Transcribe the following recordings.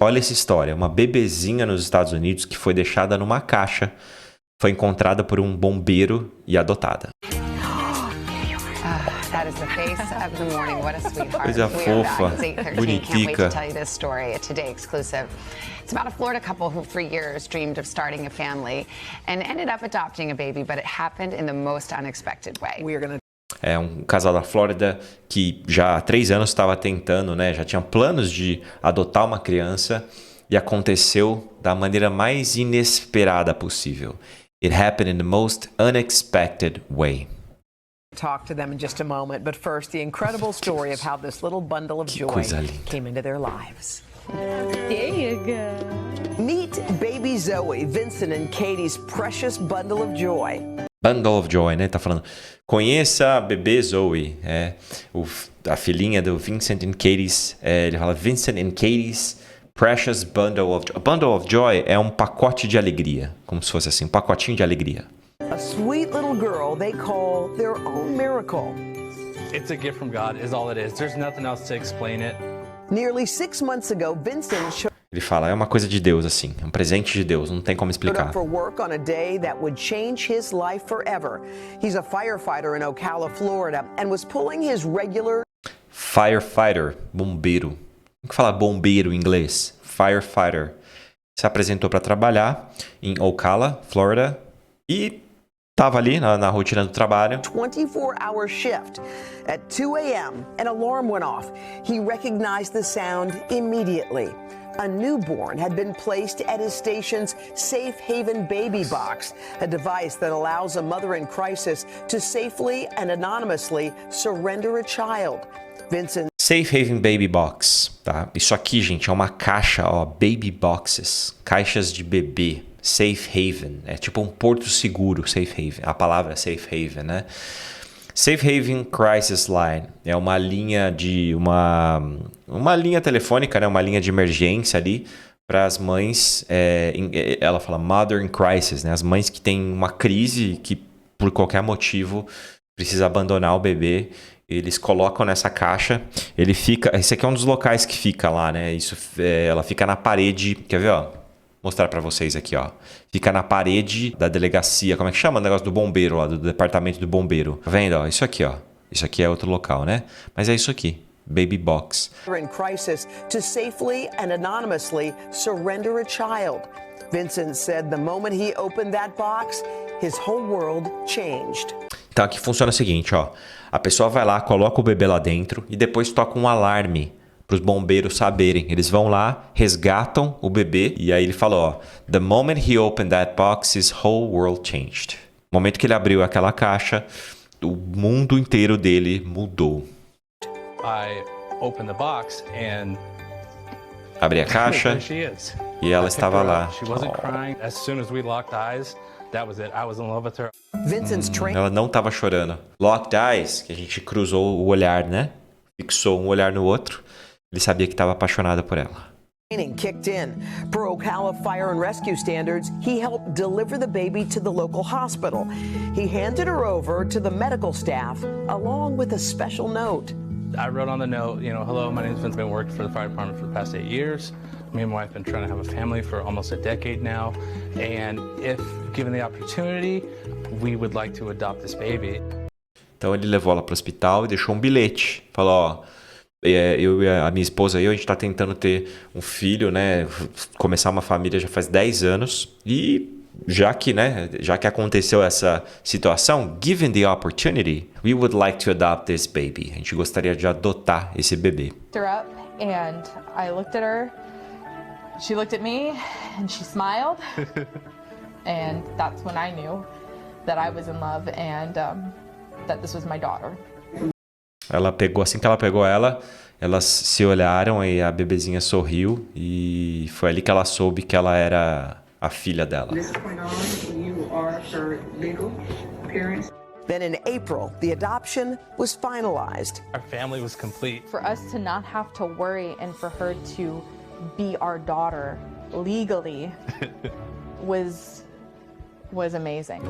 Olha essa história, uma bebezinha nos Estados Unidos que foi deixada numa caixa, foi encontrada por um bombeiro e adotada. Coisa fofa, bonitica. It's about a Florida couple who for years dreamed of starting a family and ended up adopting a baby, but it happened in the most unexpected way. É um casal da Flórida que já há 3 anos estava tentando, né? Já tinha planos de adotar uma criança e aconteceu da maneira mais inesperada possível. It happened in the most unexpected way. Talk to them in just a moment, but first the incredible story of how this little bundle of joy came into their lives. There you go. Meet baby Zoe, Vincent and Katie's precious bundle of joy. Bundle of Joy, né? Tá falando. Conheça a bebê Zoe. A filhinha do Vincent and Katie's. Ele fala Vincent and Katie's precious bundle of joy. Bundle of Joy é um pacote de alegria. Como se fosse assim, um pacotinho de alegria. A sweet little girl they call their own miracle. It's a gift from God, is all it is. There's nothing else to explain it. Nearly 6 months ago, Vincent showed Ele fala, é uma coisa de Deus, assim. É um presente de Deus, não tem como explicar. up for work on a day that would change his life forever. He's a firefighter in Ocala, Florida, and was pulling his regular... Firefighter, bombeiro. Como que fala bombeiro em inglês? Firefighter. Se apresentou para trabalhar em Ocala, Florida, e estava ali na rotina do trabalho. 24-hour shift. At 2 a.m., an alarm went off. He recognized the sound immediately. A newborn had been placed at his station's Safe Haven baby box, a device that allows a mother in crisis to safely and anonymously surrender a child. Vincent Safe Haven Baby Box, tá? Isso aqui, gente, é uma caixa, ó, Baby Boxes, caixas de bebê. Safe Haven, é tipo um porto seguro, Safe Haven. A palavra é Safe Haven, né? Safe Haven Crisis Line é uma linha de uma linha telefônica, né? Uma linha de emergência ali para as mães. Ela fala Mother in Crisis, né? As mães que têm uma crise que por qualquer motivo precisa abandonar o bebê. Eles colocam nessa caixa. Ele fica. Esse aqui é um dos locais que fica lá, né? Ela fica na parede. Quer ver, ó? Mostrar pra vocês aqui, ó. Fica na parede da delegacia. Como é que chama o negócio do bombeiro lá, do departamento do bombeiro? Tá vendo, ó? Isso aqui, ó. Isso aqui é outro local, né? Mas é isso aqui. Baby Box. in crisis to safely and anonymously surrender a child. Vincent said the moment he opened that box, his whole world changed. Então aqui funciona o seguinte, ó. A pessoa vai lá, coloca o bebê lá dentro e depois toca um alarme para os bombeiros saberem. Eles vão lá, resgatam o bebê e aí ele falou, ó, the moment he opened that box, his whole world changed. No momento que ele abriu aquela caixa, o mundo inteiro dele mudou. I opened the box and Abri a caixa there she is. e ela estava lá. She wasn't crying. As soon as we locked eyes, that was it. I was in love with her. Vincent's Ela não estava chorando. Locked eyes, que a gente cruzou o olhar, né? Fixou um olhar no outro. Ele sabia que estava apaixonado por ela. training kicked in. Per Ocala Fire and Rescue standards, he helped deliver the baby to the local hospital. He handed her over to the medical staff along with a special note. I wrote on the note, hello, my name's Vince. I've been working for the fire department for the past 8 years. Me and my wife have been trying to have a family for almost a decade now. And if given the opportunity, we would like to adopt this baby. Então ele levou ela para o hospital e deixou um bilhete. Falou, ó, a minha esposa e eu, a gente está tentando ter um filho, né? Começar uma família já faz 10 anos. E já que aconteceu essa situação, given the opportunity, we would like to adopt this baby. A gente gostaria de adotar esse bebê. Her up and I looked at her. She looked at me and she smiled. And that's when I knew that I was in love and that this was my daughter. Ela pegou, assim que ela pegou ela, elas se olharam e a bebezinha sorriu e foi ali que ela soube que ela era a filha dela. Then in April, the adoption was finalized. Our family was complete. For us to not have to worry and for her to be our daughter legally was amazing.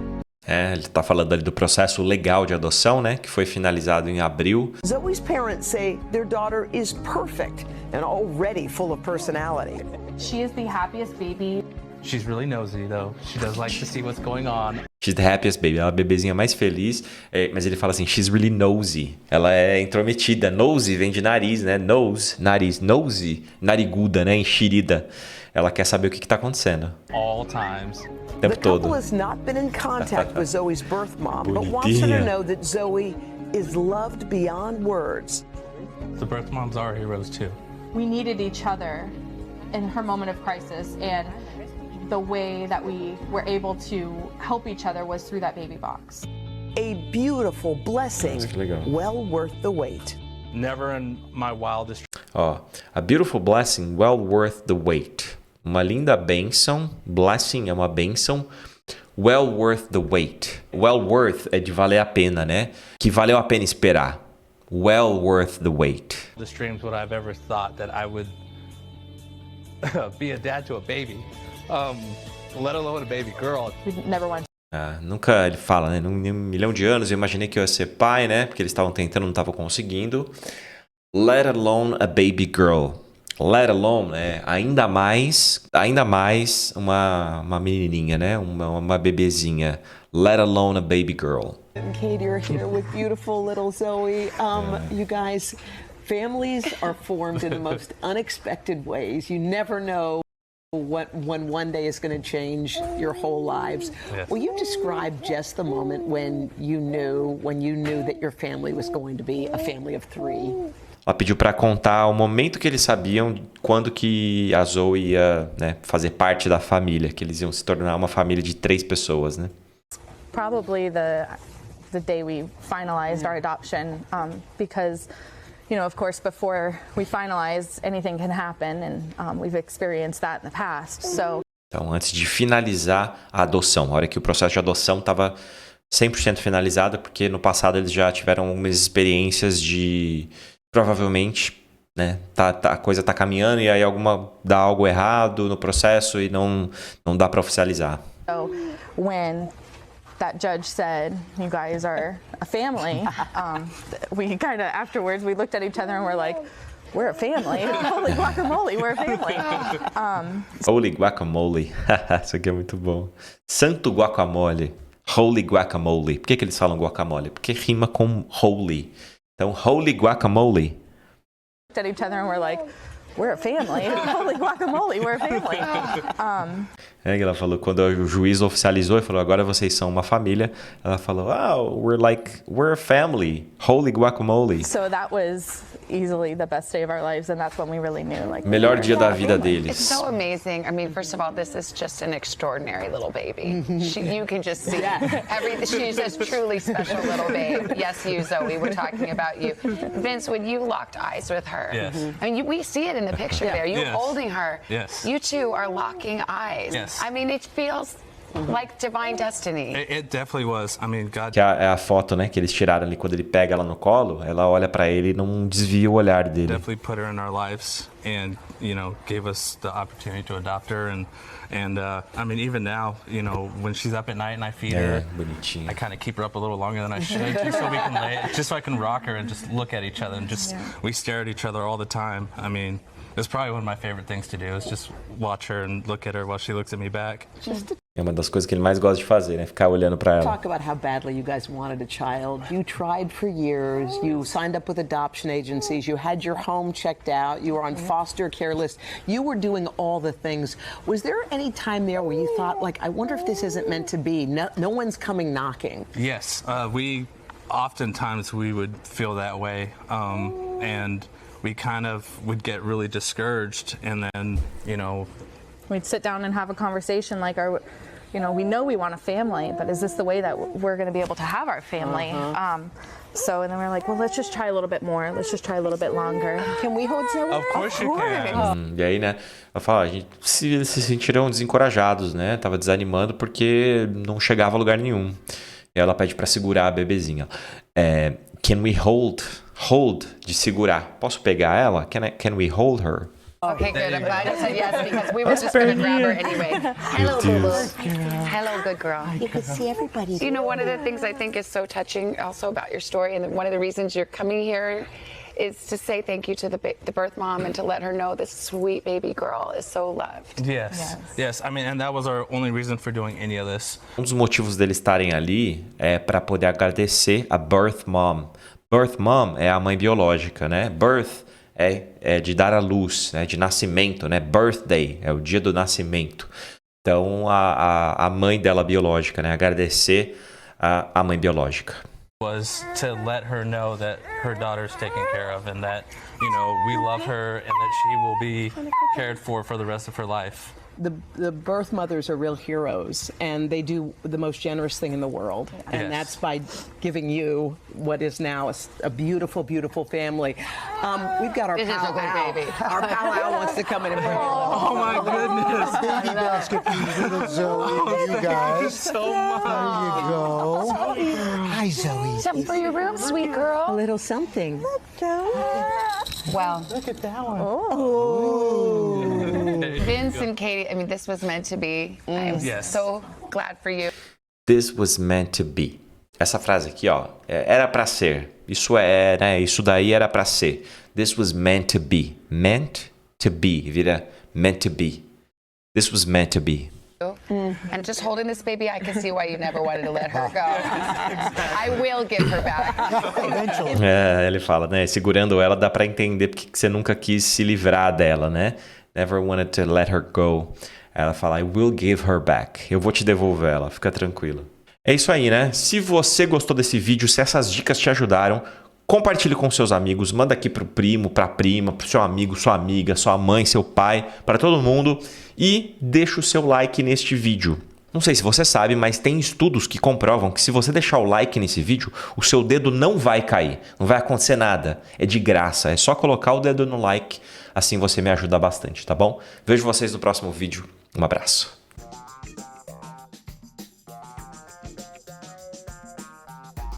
Ele tá falando ali do processo legal de adoção, né? Que foi finalizado em abril. Zoe's parents say their daughter is perfect and already full of personality. She is the happiest baby. She's really nosy, though. She does like to see what's going on. She's the happiest baby. Ela é a bebezinha mais feliz. Mas ele fala assim, she's really nosy. Ela é intrometida. Nosy vem de nariz, né? Nose, nariz. Nosy, nariguda, né? Enxerida. Ela quer saber o que tá acontecendo. All times. O The tempo todo. couple has not been in contact with Zoe's birth mom, but wants her to know that Zoe is loved beyond words. The birth moms are heroes, too. We needed each other in her moment of crisis, and the way that we were able to help each other was through that baby box. A beautiful blessing, Que legal. well worth the wait. Never in my wildest Ó, a beautiful blessing, well worth the wait. Uma linda bênção. Blessing é uma bênção. Well worth the wait. Well worth é de valer a pena, né? Que valeu a pena esperar. Well worth the wait. dreams would I've ever thought that I would be a dad to a baby, let alone a baby girl. We never wanted Nunca, ele fala, né? Num milhão de anos eu imaginei que eu ia ser pai, né? Porque eles estavam tentando, não estavam conseguindo. Let alone a baby girl. Let alone, né? Ainda mais uma menininha, né? Uma bebezinha. Let alone a baby girl. And Katie are here with beautiful little Zoe. You guys, families are formed in the most unexpected ways. You never know when one day is going to change your whole lives. Yes. Will you describe just the moment when you knew that your family was going to be a family of 3? Ela pediu para contar o momento que eles sabiam quando que a Zoe ia, né, fazer parte da família, que eles iam se tornar uma família de 3 pessoas, né? probably the day we finalized our adoption, because, you know, of course, before we finalize, anything can happen, and we've experienced that in the past. So. Então, antes de finalizar a adoção, a hora que o processo de adoção estava 100% finalizado, porque no passado eles já tiveram algumas experiências de, provavelmente, né, a coisa tá caminhando e aí dá algo errado no processo e não dá para oficializar. So when that judge said, "You guys are a family," we kind of afterwards we looked at each other and we're like, "We're a family. Holy guacamole, we're a family." Holy guacamole. Isso aqui é muito bom. Santo guacamole. Holy guacamole. Por que eles falam guacamole? Porque rima com holy. Então, holy guacamole. Looked at each other and we're like, "We're a family. Holy guacamole, we're a family." Ela falou, quando o juiz oficializou e falou, agora vocês são uma família, ela falou, we're a family. Holy guacamole. So that was easily the best day of our lives, and that's when we really knew, like, Melhor dia da vida deles. It's so amazing. I mean, first of all, this is just an extraordinary little baby. You can just see everything. She's a truly special little babe. Yes, you, Zoe. We're talking about you. Vince, when you locked eyes with her, Yes. I mean, we see it in the picture there. You Yes. holding her. Yes. You two are locking eyes. Yes. I mean, it feels like divine destiny. It definitely was. I mean, God. Que é a foto, né, que eles tiraram ali quando ele pega ela no colo, ela olha pra ele e não desvia o olhar dele. Definitely put her in our lives, and you know, gave us the opportunity to adopt her, and I mean, even now, you know, when she's up at night and I feed her, Bonitinha. I kind of keep her up a little longer than I should, just so I can rock her and just look at each other, and we stare at each other all the time. I mean, it's probably one of my favorite things to do is just watch her and look at her while she looks at me back. É uma das coisas que ele mais gosta de fazer, né? Ficar olhando pra ela. Talk about how badly you guys wanted a child. You tried for years. You signed up with adoption agencies. You had your home checked out. You were on foster care lists. You were doing all the things. Was there any time there where you thought, like, I wonder if this isn't meant to be? No one's coming knocking. Yes, oftentimes we would feel that way, and we kind of would get really discouraged, and then, you know, We'd sit down and have a conversation like, you know, we know we want a family, but is this the way that we're going to be able to have our family? And then we're like, well, let's just try a little bit more. Let's just try a little bit longer. Can we hold Zoe? of course you can. E aí, né? Ela fala, a gente se sentiram desencorajados, né? Tava desanimando porque não chegava a lugar nenhum. E ela pede pra segurar a bebezinha. Can we hold? Hold, de segurar. Posso pegar ela? Can we hold her? Okay, good. I'm glad you said yes because we were just going to grab her anyway. Hello, boo-boo. Hello, good girl. You could see everybody. You know, one of the things I think is so touching also about your story, and one of the reasons you're coming here is to say thank you to the birth mom and to let her know this sweet baby girl is so loved. Yes. I mean, and that was our only reason for doing any of this. Um dos motivos deles estarem ali é para poder agradecer a birth mom. Birth mom é a mãe biológica, né? Birth é de dar à luz, né? De nascimento, né? Birthday é o dia do nascimento. Então, a mãe dela biológica, né? Agradecer a mãe biológica. Was to let her know that her daughter's taken care of and that, you know, we love her and that she will be cared for the rest of her life. The birth mothers are real heroes, and they do the most generous thing in the world, and that's by giving you what is now a beautiful, beautiful family. We've got our This is a good Al. baby. Our pal Al wants to come in and bring it. Oh my goodness. Baby basket for you, little Zoe, you guys. So much. There you go. Hi, Zoe. Something for your room, sweet girl. A little something. Well, Look at that one. Vince and Katie, I mean, this was meant to be. I'm so glad for you. This was meant to be. Essa frase aqui, ó, era pra ser. Isso né? Isso daí era pra ser. This was meant to be. Meant to be. Vira meant to be. This was meant to be. And just holding this baby, I can see why you never wanted to let her go. I will give her back. Eventually. Ele fala, né? Segurando ela, dá pra entender porque que você nunca quis se livrar dela, né? Never wanted to let her go. Ela fala, I will give her back. Eu vou te devolver ela, fica tranquilo. É isso aí, né? Se você gostou desse vídeo, se essas dicas te ajudaram, compartilhe com seus amigos, manda aqui pro primo, pra prima, pro seu amigo, sua amiga, sua mãe, seu pai, para todo mundo e deixa o seu like neste vídeo. Não sei se você sabe, mas tem estudos que comprovam que se você deixar o like nesse vídeo, o seu dedo não vai cair, não vai acontecer nada. É de graça, é só colocar o dedo no like, assim você me ajuda bastante, tá bom? Vejo vocês no próximo vídeo. Um abraço.